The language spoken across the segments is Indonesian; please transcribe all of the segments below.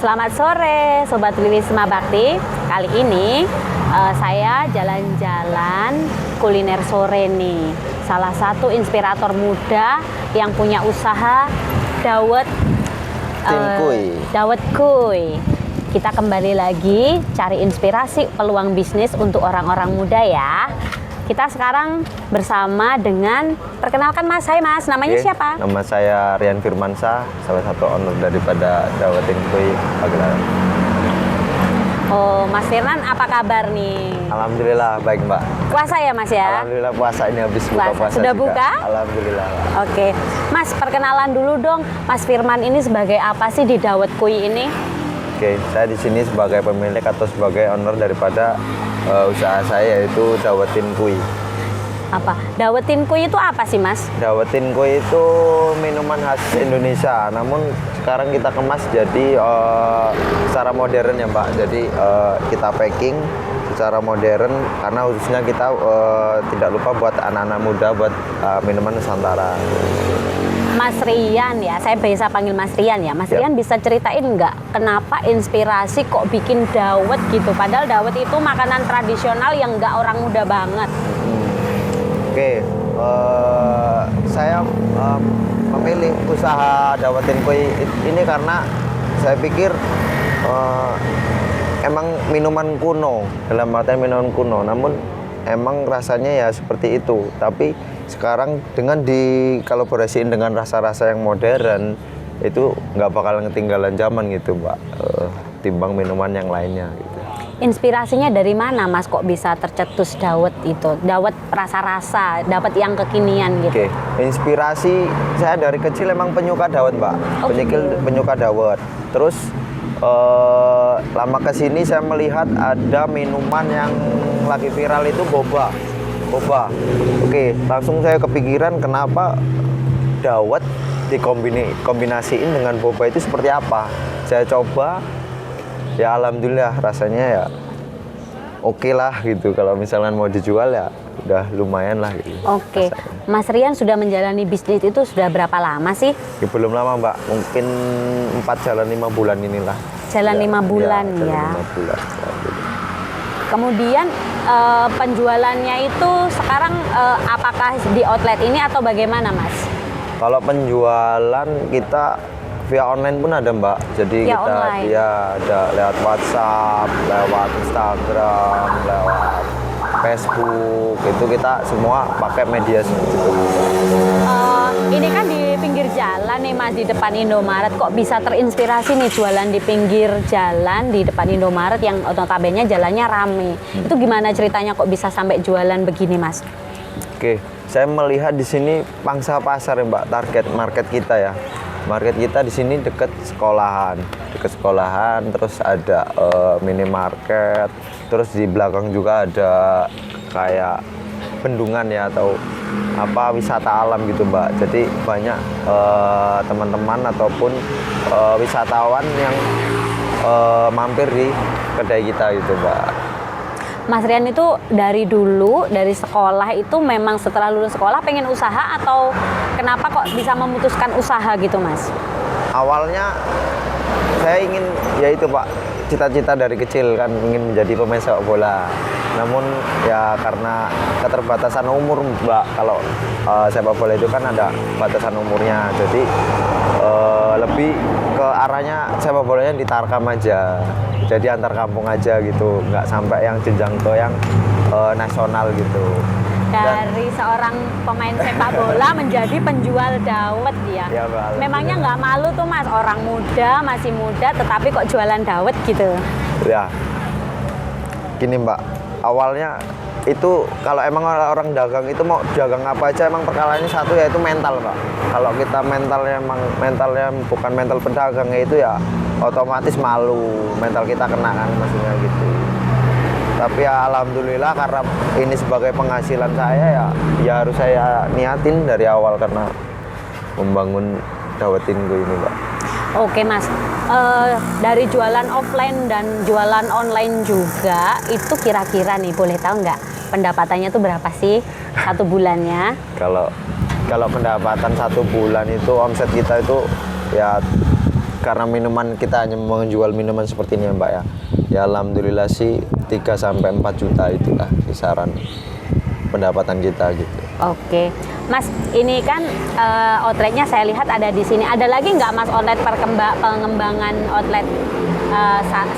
Selamat sore Sobat Wiwisma Bakti. Kali ini saya jalan-jalan kuliner sore nih. Salah satu inspirator muda yang punya usaha dawet dawet kuy. Kita kembali lagi cari inspirasi peluang bisnis untuk orang-orang muda ya. Kita sekarang bersama dengan, perkenalkan Mas. Hai Mas, namanya siapa? Nama saya Rian Firmansyah, salah satu owner daripada Dawetin Kuy Pagelaran. Oh, Mas Firman, apa kabar nih? Alhamdulillah baik Mbak. Puasa ya Mas ya? Alhamdulillah puasa, ini habis buka puasa. Sudah juga. buka? Alhamdulillah. Oke, Mas perkenalan dulu dong. Mas Firman ini sebagai apa sih di Dawet Kuy ini? Oke, saya di sini sebagai pemilik atau sebagai owner daripada usaha saya, yaitu Dawetin Kuy. Apa? Dawetin Kuy itu apa sih Mas? Dawetin Kuy itu minuman khas Indonesia, namun sekarang kita kemas jadi secara modern ya Mbak. Jadi kita packing secara modern karena khususnya kita tidak lupa buat anak-anak muda buat minuman Nusantara. Mas Rian ya, saya biasa panggil Mas Rian ya. Mas Rian bisa ceritain nggak kenapa inspirasi kok bikin dawet gitu? Padahal dawet itu makanan tradisional yang nggak orang muda banget. Oke, saya memilih usaha Dawetin Kuy ini karena saya pikir emang minuman kuno, dalam artian minuman kuno, namun emang rasanya ya seperti itu. Tapi sekarang dengan dikolaborasiin dengan rasa-rasa yang modern, itu nggak bakal ketinggalan zaman gitu Mbak, timbang minuman yang lainnya gitu. Inspirasinya dari mana Mas kok bisa tercetus dawet itu? Dawet rasa-rasa, dawet yang kekinian gitu. Oke, inspirasi saya dari kecil emang penyuka dawet Mbak, penyuka dawet. Terus lama kesini saya melihat ada minuman yang lagi viral itu boba. Oke, langsung saya kepikiran kenapa dawet dikombinasiin dengan boba itu seperti apa. Saya coba, ya alhamdulillah rasanya ya oke lah gitu. Kalau misalnya mau dijual ya udah lumayan lah gitu. Oke, rasanya. Mas Rian sudah menjalani bisnis itu sudah berapa lama sih? Ya, belum lama Mbak, mungkin 4 jalan 5 bulan inilah. Jalan 5 bulan ya. 5 bulan. Kemudian penjualannya itu sekarang apakah di outlet ini atau bagaimana Mas? Kalau penjualan kita via online pun ada Mbak. Jadi via kita online. Ya ada lewat WhatsApp, lewat Instagram, lewat Facebook, itu kita semua pakai media seperti itu. Ini kan di pinggir jalan nih Mas, di depan Indomaret. Kok bisa terinspirasi nih jualan di pinggir jalan di depan Indomaret yang notabene jalannya rame? Itu gimana ceritanya kok bisa sampai jualan begini Mas? Oke, saya melihat di sini pangsa pasar ya Mbak, target market kita ya. Market kita di sini dekat sekolahan, terus ada minimarket, terus di belakang juga ada kayak bendungan ya atau apa wisata alam gitu Mbak. Jadi banyak teman-teman ataupun wisatawan yang mampir di kedai kita gitu Mbak. Mas Rian itu dari dulu, dari sekolah itu memang setelah lulus sekolah pengen usaha atau kenapa kok bisa memutuskan usaha gitu Mas? Awalnya saya ingin, ya itu Pak, cita-cita dari kecil kan ingin menjadi pemain sepak bola. Namun ya karena keterbatasan umur Mbak, kalau sepak bola itu kan ada batasan umurnya. Jadi lebih ke arahnya sepak bolanya di Tarkam aja. Jadi antar kampung aja gitu, nggak sampai yang jenjang ke yang nasional gitu. Dari seorang pemain sepak bola menjadi penjual dawet ya. Ya Mbak, memangnya nggak malu tuh Mas, orang muda, masih muda tetapi kok jualan dawet gitu? Ya, gini Mbak, awalnya itu kalau emang orang dagang itu mau dagang apa aja emang perkaranya satu, yaitu mental Mbak. Kalau kita mentalnya bukan mental pedagang, itu ya otomatis malu, mental kita kena kan, maksudnya gitu. Tapi ya alhamdulillah karena ini sebagai penghasilan saya ya harus saya niatin dari awal karena membangun Dawetin Kuy ini Mbak. Oke Mas, dari jualan offline dan jualan online juga itu kira-kira nih boleh tahu nggak pendapatannya tuh berapa sih satu bulannya? Kalau pendapatan satu bulan itu omset kita itu ya karena minuman kita hanya menjual minuman seperti ini ya Mbak ya. Ya alhamdulillah sih 3 sampai 4 juta itulah kisaran pendapatan kita gitu. Oke, Mas, ini kan outletnya saya lihat ada di sini. Ada lagi nggak Mas outlet pengembangan outlet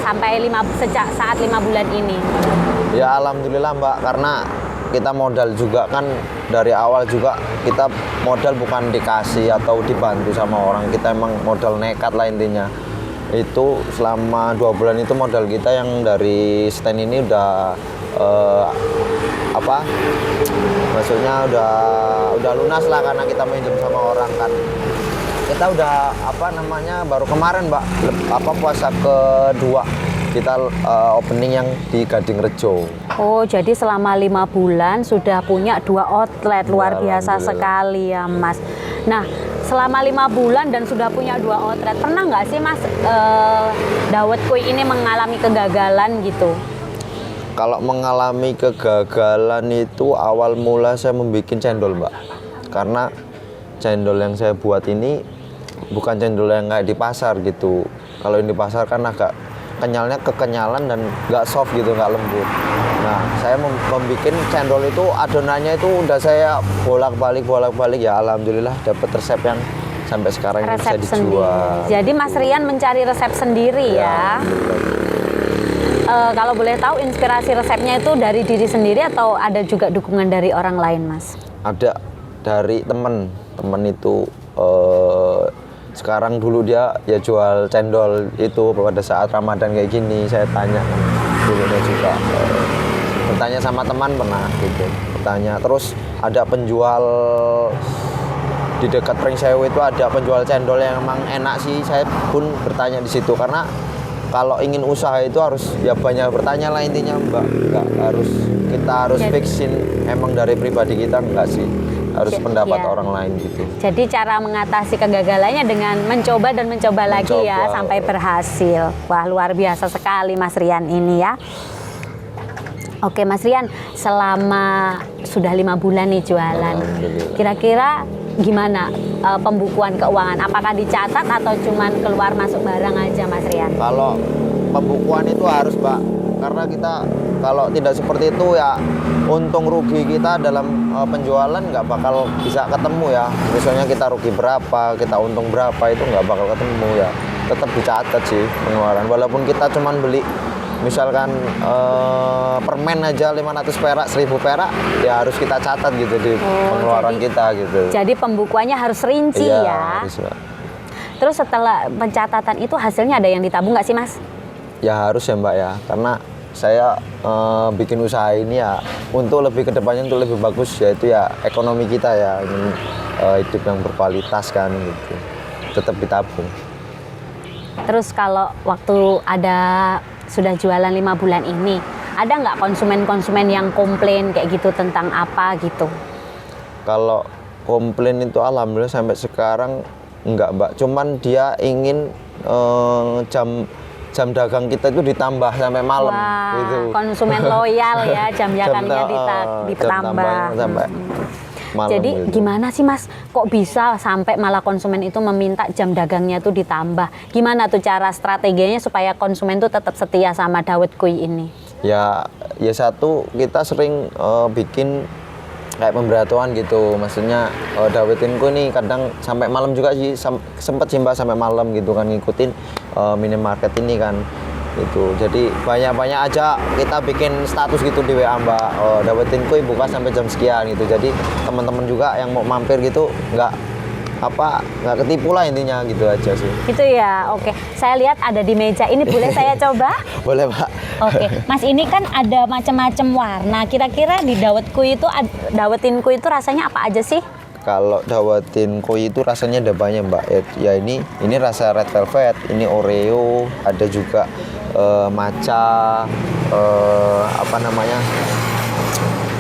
sampai sejak saat 5 bulan ini? Ya alhamdulillah Mbak, karena kita modal juga kan dari awal juga kita modal bukan dikasih atau dibantu sama orang, kita emang modal nekat lah intinya. Itu selama 2 bulan itu modal kita yang dari stand ini udah maksudnya udah lunas lah karena kita minjem sama orang kan. Kita udah baru kemarin Mbak puasa kedua kita opening yang di Gading Rejo. Oh, jadi selama 5 bulan sudah punya 2 outlet, luar biasa sekali ya Mas. Nah, selama 5 bulan dan sudah punya 2 outlet, pernah nggak sih Mas Dawet Kue ini mengalami kegagalan gitu? Kalau mengalami kegagalan itu awal mula saya membuat cendol Mbak. Karena cendol yang saya buat ini bukan cendol yang kayak di pasar gitu. Kalau yang di pasar kan agak kekenyalan dan nggak soft gitu, nggak lembut. Nah, saya membuat cendol itu adonannya itu udah saya bolak-balik ya alhamdulillah dapat resep yang sampai sekarang ini bisa dijual. Jadi Mas Rian mencari resep sendiri ya. Kalau boleh tahu inspirasi resepnya itu dari diri sendiri atau ada juga dukungan dari orang lain, Mas? Ada dari temen itu sekarang dulu dia ya jual cendol itu pada saat Ramadan kayak gini, saya tanya kan dulunya juga bertanya sama teman pernah gitu bertanya. Terus ada penjual di dekat Pring Sewu itu ada penjual cendol yang emang enak sih, saya pun bertanya di situ karena kalau ingin usaha itu harus ya banyak bertanya lah intinya Mbak, nggak harus kita harus fixin emang dari pribadi kita, enggak sih, harus pendapat orang lain gitu. Jadi cara mengatasi kegagalannya dengan mencoba dan mencoba lagi ya sampai berhasil. Wah, luar biasa sekali Mas Rian ini ya. Oke Mas Rian, selama sudah 5 bulan nih jualan, kira-kira gimana pembukuan keuangan? Apakah dicatat atau cuman keluar masuk barang aja Mas Rian? Kalau pembukuan itu harus Mbak, karena kita kalau tidak seperti itu ya untung rugi kita dalam penjualan nggak bakal bisa ketemu ya. Misalnya kita rugi berapa, kita untung berapa, itu nggak bakal ketemu ya. Tetap dicatat sih pengeluaran, walaupun kita cuman beli misalkan permen aja 500 perak, 1000 perak, ya harus kita catat gitu di pengeluaran kita gitu. Jadi pembukuannya harus rinci ya. Harus, terus setelah pencatatan itu hasilnya ada yang ditabung nggak sih Mas? Ya harus ya Mbak ya, karena saya bikin usaha ini ya untuk lebih kedepannya untuk lebih bagus, yaitu ya ekonomi kita ya, ingin hidup yang berkualitas kan gitu, tetap ditabung. Terus kalau waktu sudah jualan 5 bulan ini, ada nggak konsumen-konsumen yang komplain kayak gitu tentang apa gitu? Kalau komplain itu alhamdulillah sampai sekarang enggak Mbak, cuman dia ingin jam dagang kita itu ditambah sampai malam. Wah, gitu. Konsumen loyal ya, jam dagangnya ditambah sampai malam. Jadi gitu. gimana sih Mas, kok bisa sampai malah konsumen itu meminta jam dagangnya tuh ditambah? Gimana tuh cara strateginya supaya konsumen tuh tetap setia sama Dawet Kue ini? Ya satu, kita sering bikin kayak pemberatuan gitu, maksudnya Dawetin Kue nih kadang sampai malam juga sih, sempet sih Mbak sampai malam gitu kan, ngikutin minimarket ini kan gitu. Jadi banyak aja kita bikin status gitu di WA Mbak, Dawetin Kue buka sampai jam sekian gitu. Jadi teman-teman juga yang mau mampir gitu nggak ketipu lah intinya gitu aja sih. Itu ya, oke. Saya lihat ada di meja ini, boleh saya coba? Boleh Mbak. Oke, Mas, ini kan ada macam-macam warna. Kira-kira di Dawetin Kue itu rasanya apa aja sih? Kalau Dawetin Kue itu rasanya ada banyak Mbak. Ya ini rasa red velvet, ini Oreo, ada juga matcha,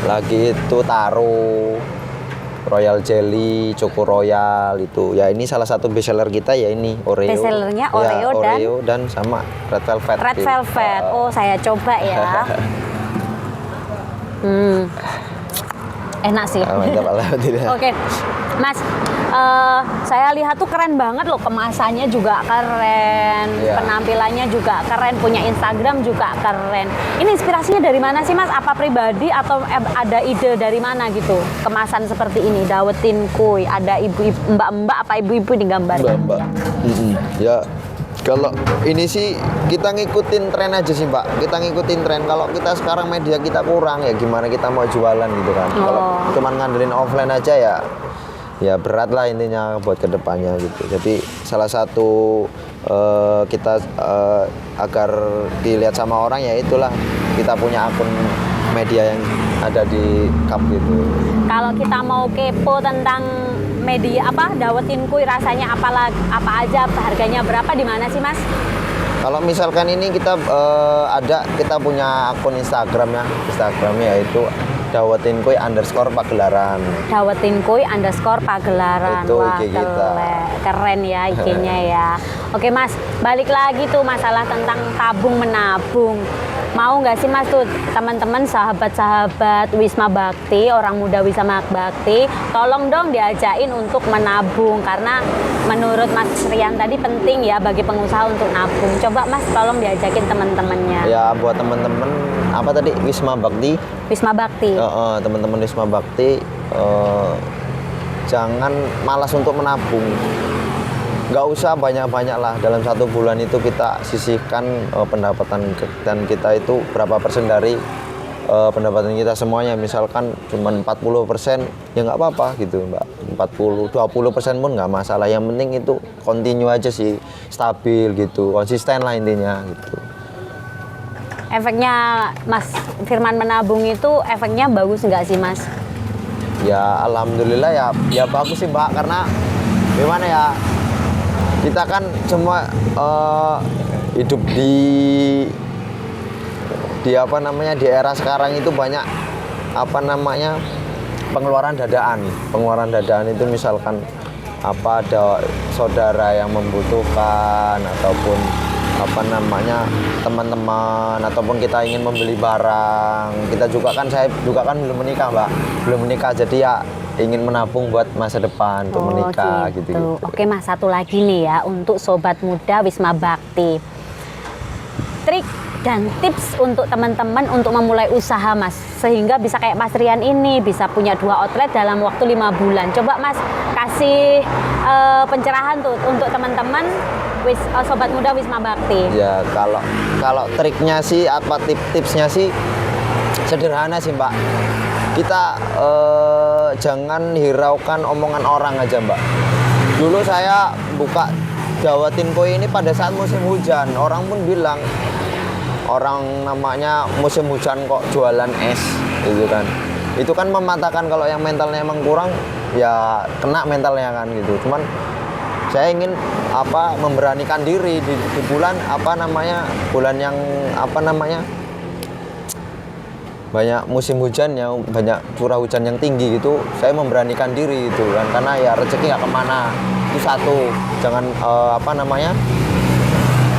lagi itu taro, royal jelly, choco royal itu. Ya ini salah satu best seller kita ya, ini Oreo. Best sellernya Oreo ya, dan sama red velvet. Red velvet. Oh, saya coba ya. Enak sih. Mantap alhamdulillah. Oke, Mas, saya lihat tuh keren banget loh, kemasannya juga keren, Iya. penampilannya juga keren, punya Instagram juga keren. Ini inspirasinya dari mana sih Mas? Apa pribadi atau ada ide dari mana gitu? Kemasan seperti ini, dawetin kuy, ada ibu-ibu, mbak-mbak apa ibu-ibu di gambar? Mbak. Ya, kalau ini sih kita ngikutin tren aja sih Mbak. Kita ngikutin tren. Kalau kita sekarang media kita kurang ya gimana kita mau jualan gitu kan. Kalau cuman ngandelin offline aja ya berat lah intinya buat kedepannya gitu. Jadi salah satu kita agar dilihat sama orang ya itulah kita punya akun media yang ada di cup gitu. Kalau kita mau kepo tentang media apa dawetin kuy rasanya apa aja, harganya berapa, di mana sih Mas? Kalau misalkan ini kita kita punya akun Instagram ya, Instagramnya yaitu dawetinkuy_pagelaran. Dawetinkuy_pagelaran. Itu Wah, IG kita. keren ya IG-nya ya. Oke Mas, balik lagi tuh masalah tentang tabung menabung. Mau nggak sih Mas tuh teman-teman sahabat-sahabat Wisma Bakti, orang muda Wisma Bakti, tolong dong diajain untuk menabung karena menurut Mas Rian tadi penting ya bagi pengusaha untuk nabung. Coba Mas tolong diajakin teman-temannya. Ya buat teman-teman apa tadi Wisma Bakti, Wisma Bakti. teman-teman Wisma Bakti jangan malas untuk menabung. Nggak usah banyak-banyak lah, dalam 1 bulan itu kita sisihkan pendapatan dan kita itu berapa persen dari pendapatan kita semuanya. Misalkan cuma 40% ya nggak apa-apa gitu Mbak, 20% pun nggak masalah, yang penting itu continue aja sih, stabil gitu, konsisten lah intinya gitu. Efeknya Mas Firman menabung itu efeknya bagus nggak sih Mas? Ya alhamdulillah ya bagus sih Mbak, karena gimana ya, kita kan semua hidup di apa namanya di era sekarang itu banyak apa namanya pengeluaran dadaan itu, misalkan apa ada saudara yang membutuhkan ataupun apa namanya teman-teman ataupun kita ingin membeli barang, saya juga kan belum menikah Mbak, jadi ya ingin menabung buat masa depan untuk menikah gitu. Oke Mas, satu lagi nih ya untuk sobat muda Wisma Bakti, trik dan tips untuk teman-teman untuk memulai usaha Mas, sehingga bisa kayak Mas Rian ini bisa punya 2 outlet dalam waktu 5 bulan. Coba Mas kasih pencerahan tuh untuk teman-teman sobat muda Wisma Bakti. Ya kalau triknya sih apa tipsnya sih sederhana sih Mbak. Kita jangan hiraukan omongan orang aja Mbak. Dulu saya buka dawetin kuy ini pada saat musim hujan, orang pun bilang, orang namanya musim hujan kok jualan es gitu kan. Itu kan mematahkan, kalau yang mentalnya emang kurang ya kena mentalnya kan gitu. Cuman saya ingin memberanikan diri di bulan bulan yang banyak musim hujan, yang banyak curah hujan yang tinggi gitu, saya memberanikan diri gitu kan, karena ya rezeki nggak kemana. Itu satu, jangan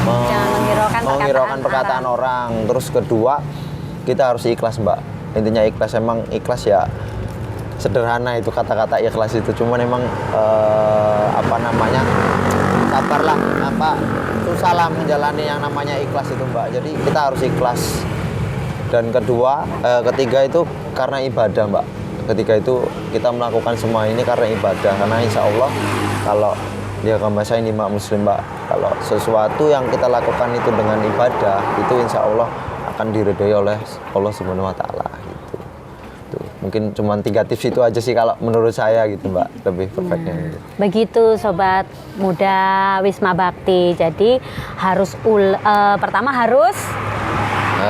Jangan menghiraukan perkataan orang. Terus kedua, kita harus ikhlas Mbak, intinya ikhlas. Emang ikhlas ya sederhana itu kata-kata ikhlas itu, cuman emang sabarlah, susah lah menjalani yang namanya ikhlas itu Mbak. Jadi kita harus ikhlas. Dan ketiga itu karena ibadah Mbak. Ketika itu kita melakukan semua ini karena ibadah, karena insya Allah kalau dia saya ini Muslim Mbak, kalau sesuatu yang kita lakukan itu dengan ibadah, itu insya Allah akan diridhoi oleh Allah Subhanahu Wa Taala gitu. Tuh, mungkin cuma 3 tips itu aja sih kalau menurut saya gitu Mbak, lebih perfectnya gitu. Begitu sobat muda Wisma Bakti. Jadi pertama harus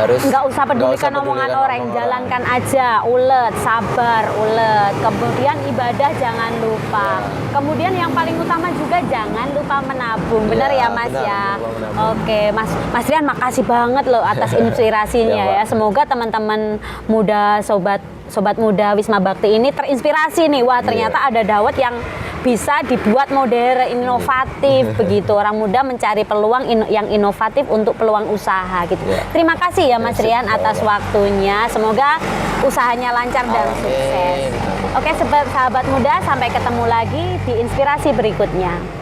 nggak usah pedulikan omongan orang, jalankan aja, ulet, sabar, ulet. Kemudian ibadah jangan lupa. Kemudian yang paling utama juga jangan lupa menabung. Benar ya Mas ya? Oke Mas Rian, makasih banget loh atas inspirasinya ya. Semoga teman-teman muda sobat muda Wisma Bakti ini terinspirasi nih. Wah ternyata ada dawet yang bisa dibuat modern, inovatif begitu. Orang muda mencari peluang yang inovatif untuk peluang usaha gitu. Terima kasih ya Mas Rian atas waktunya. Semoga usahanya lancar dan sukses. Oke, sahabat muda, sampai ketemu lagi di inspirasi berikutnya.